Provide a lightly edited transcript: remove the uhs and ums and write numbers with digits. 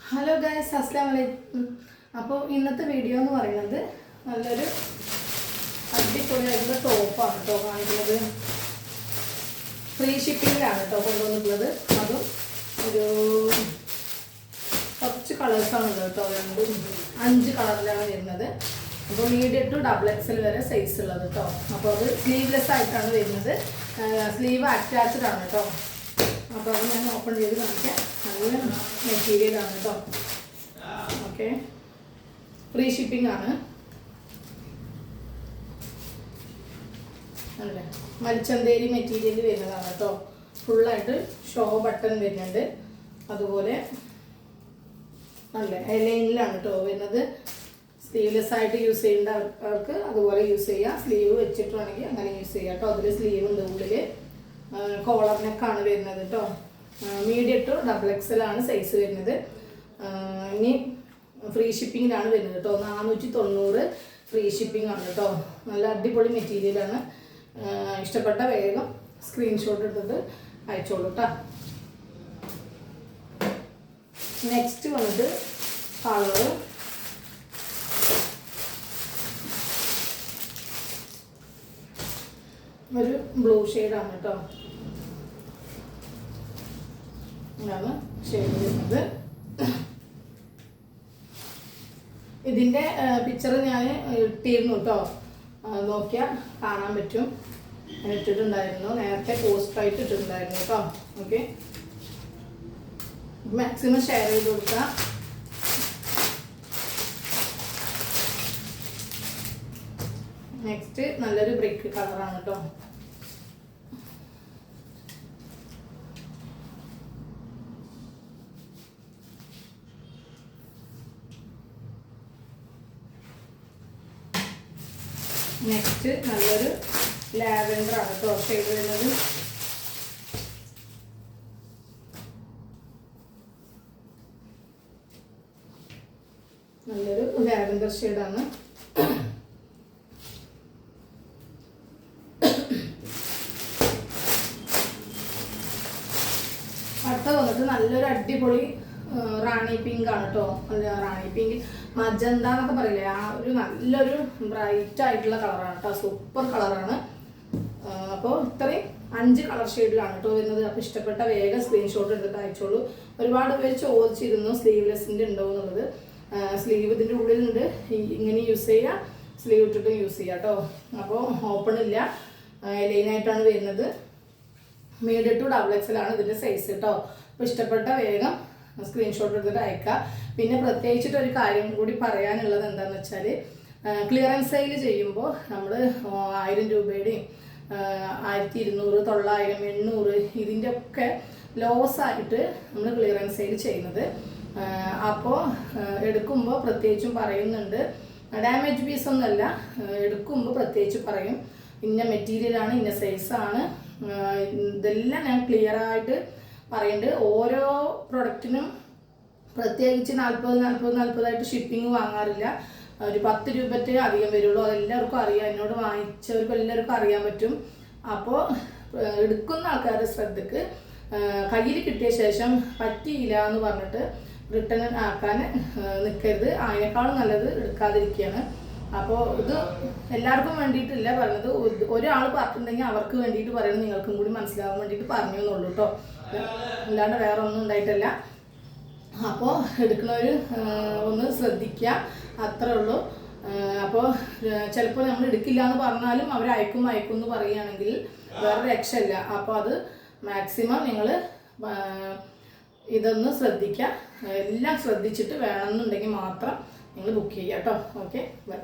Hello guys, അസ്സലാമു അലൈക്കും. അപ്പോൾ ഇന്നത്തെ വീഡിയോ എന്ന് പറയുന്നത് നല്ലൊരു അടിപൊളിയായിട്ടുള്ള ടോപ്പാണ് കേട്ടോ കാണിക്കുന്നത്. ഫ്രീ ഷിപ്പിങ്ങിലാണ് കേട്ടോ കൊണ്ടുവന്നിട്ടുള്ളത്. അതും ഒരു കുറച്ച് കളേഴ്സാണ് ഉള്ളത് കേട്ടോ. 5 കളറിലാണ് വരുന്നത്. അപ്പോൾ മീഡിയം ടു XXL വരെ സൈസ് ഉള്ളത് കേട്ടോ. അപ്പോൾ അത് സ്ലീവ്ലെസ് ആയിട്ടാണ് വരുന്നത്. സ്ലീവ് അറ്റാച്ച്ഡ് ആണ് കേട്ടോ. അപ്പോൾ അത് ഞാൻ ഓപ്പൺ ചെയ്ത് കാണിക്കാം. നല്ല മെറ്റീരിയലാണ് കേട്ടോ. ഓക്കെ, ഫ്രീ ഷിപ്പിംഗ് ആണ്. അല്ലേ, മൽച്ചന്തേരി മെറ്റീരിയൽ വരുന്നതാണ് കേട്ടോ. ഫുള്ളായിട്ട് ഷോ ബട്ടൺ വരുന്നുണ്ട്. അതുപോലെ നല്ല ലൈനിലാണ് കേട്ടോ വരുന്നത്. സ്ലീവ്ലെസ് ആയിട്ട് യൂസ് ചെയ്യേണ്ടവർക്ക് അതുപോലെ യൂസ് ചെയ്യാം. സ്ലീവ് വെച്ചിട്ട് വേണമെങ്കിൽ അങ്ങനെ യൂസ് ചെയ്യാം കേട്ടോ. അതിൽ സ്ലീവ് ഉണ്ട്, ഉള്ളിൽ കോളർ നെക്കാണ് വരുന്നത് കേട്ടോ. മീഡിയം ടു XXL ആണ് സൈസ് വരുന്നത്. ഇനി ഫ്രീ ഷിപ്പിങ്ങിലാണ് വരുന്നത് കേട്ടോ. 490 ഫ്രീ ഷിപ്പിംഗ് ആണ് കേട്ടോ. നല്ല അടിപൊളി മെറ്റീരിയലാണ്. ഇഷ്ടപ്പെട്ട വേഗം സ്ക്രീൻഷോട്ട് എടുത്തിട്ട് അയച്ചോളൂ കേട്ടോ. നെക്സ്റ്റ് വന്നിട്ട് കളറ് ഒരു ബ്ലൂ ഷെയ്ഡാണ് കേട്ടോ. ഇതാണ് ഷെയ്ഡ് വരുന്നത്. ഇതിൻ്റെ പിക്ചർ ഞാൻ ഇട്ടിരുന്നു കേട്ടോ. നോക്കിയാൽ കാണാൻ പറ്റും. ഞാൻ ഇട്ടിട്ടുണ്ടായിരുന്നു, നേരത്തെ പോസ്റ്റായിട്ട് ഇട്ടിട്ടുണ്ടായിരുന്നു കേട്ടോ. ഓക്കെ, മാക്സിമം ഷെയർ ചെയ്ത് കൊടുക്കാം. നെക്സ്റ്റ് നല്ലൊരു ബ്രിക്ക് കളറാണ് കേട്ടോ. നെക്സ്റ്റ് നല്ലൊരു ലാവെൻഡർ ആണ് കേട്ടോ ഷെയ്ഡ് വരുന്നത്. നല്ലൊരു ലാവെൻഡർ ഷെയ്ഡാണ്. അടുത്ത വന്നിട്ട് നല്ലൊരു അടിപൊളി റാണി പിങ്ക് ആണ് കേട്ടോ. റാണി പിങ്ക് മജന്ത എന്നൊക്കെ പറയില്ലേ, ആ ഒരു നല്ലൊരു ബ്രൈറ്റ് ആയിട്ടുള്ള കളറാണ് കേട്ടോ. സൂപ്പർ കളറാണ്. അപ്പോൾ ഇത്രയും 5 കളർ ഷെയ്ഡിലാണ് കേട്ടോ വരുന്നത്. അപ്പോൾ ഇഷ്ടപ്പെട്ട വേഗം സ്ക്രീൻഷോട്ട് എടുത്തിട്ട് അയച്ചോളൂ. ഒരുപാട് പേര് ചോദിച്ചിരുന്നു സ്ലീവ്ലെസ്സിൻ്റെ ഉണ്ടോ എന്നുള്ളത്. സ്ലീവ് ഇതിൻ്റെ ഉള്ളിലുണ്ട്, ഇങ്ങനെ യൂസ് ചെയ്യുക, സ്ലീവ് ഇട്ടിട്ട് യൂസ് ചെയ്യുക കേട്ടോ. അപ്പോൾ ഓപ്പൺ ഇല്ല, ലൈനായിട്ടാണ് വരുന്നത്. മീഡിയം ടു XXL ആണ് ഇതിൻ്റെ സൈസ് കേട്ടോ. അപ്പോൾ ഇഷ്ടപ്പെട്ട വേഗം സ്ക്രീൻഷോട്ട് എടുത്തിട്ട് അയക്കാം. പിന്നെ പ്രത്യേകിച്ചിട്ട് ഒരു കാര്യം കൂടി പറയാനുള്ളത് എന്താണെന്ന് വെച്ചാൽ, ക്ലിയറൻസ് സെയിൽ ചെയ്യുമ്പോൾ നമ്മൾ 1000 രൂപയുടെയും 1200, 900, 800 ഇതിൻ്റെ ഒക്കെ ലോസ് ആയിട്ട് നമ്മൾ ക്ലിയറൻസ് സെയിൽ ചെയ്യുന്നത്. അപ്പോൾ എടുക്കുമ്പോൾ പ്രത്യേകിച്ചും പറയുന്നുണ്ട്, ഡാമേജ് പീസ് ഒന്നുമല്ല, എടുക്കുമ്പോൾ പ്രത്യേകിച്ച് പറയും ഇന്ന മെറ്റീരിയലാണ്, ഇന്ന സൈസാണ്, ഇതെല്ലാം ഞാൻ ക്ലിയർ ആയിട്ട് പറയുന്നുണ്ട്. ഓരോ പ്രൊഡക്റ്റിനും പ്രത്യേകിച്ച് 40 ഷിപ്പിംഗ് വാങ്ങാറില്ല. ഒരു 10 രൂപയ്ക്ക് അധികം വരുള്ളൂ. അതെല്ലാവർക്കും അറിയാം, എന്നോട് വാങ്ങിച്ചവർക്കും എല്ലാവർക്കും അറിയാൻ പറ്റും. അപ്പോൾ എടുക്കുന്ന ആൾക്കാരുടെ ശ്രദ്ധക്ക് കയ്യിൽ കിട്ടിയ ശേഷം പറ്റിയില്ല എന്ന് പറഞ്ഞിട്ട് റിട്ടേൺ ആക്കാൻ നിൽക്കരുത്. അതിനേക്കാളും നല്ലത് എടുക്കാതിരിക്കുകയാണ്. അപ്പോൾ ഇത് എല്ലാവർക്കും വേണ്ടിയിട്ടില്ല പറയുന്നത്. ഒരാൾ പറഞ്ഞിട്ടുണ്ടെങ്കിൽ അവർക്ക് വേണ്ടിയിട്ട് പറയുന്നത്, നിങ്ങൾക്കും കൂടി മനസ്സിലാവാൻ വേണ്ടിയിട്ട് പറഞ്ഞു എന്നുള്ളൂ കേട്ടോ. അല്ലാണ്ട് വേറെ ഒന്നും ഉണ്ടായിട്ടല്ല. അപ്പോൾ എടുക്കുന്നവർ ഒന്ന് ശ്രദ്ധിക്കുക, അത്രേ ഉള്ളൂ. അപ്പോൾ ചിലപ്പോൾ നമ്മൾ എടുക്കില്ല എന്ന് പറഞ്ഞാലും അവർ അയക്കും എന്ന് പറയുകയാണെങ്കിൽ വേറെ രക്ഷയില്ല. അപ്പോൾ അത് മാക്സിമം നിങ്ങൾ ഇതൊന്ന് ശ്രദ്ധിക്കുക. എല്ലാം ശ്രദ്ധിച്ചിട്ട് വേണമെന്നുണ്ടെങ്കിൽ മാത്രം നിങ്ങൾ ബുക്ക് ചെയ്യുക കേട്ടോ. Okay, by.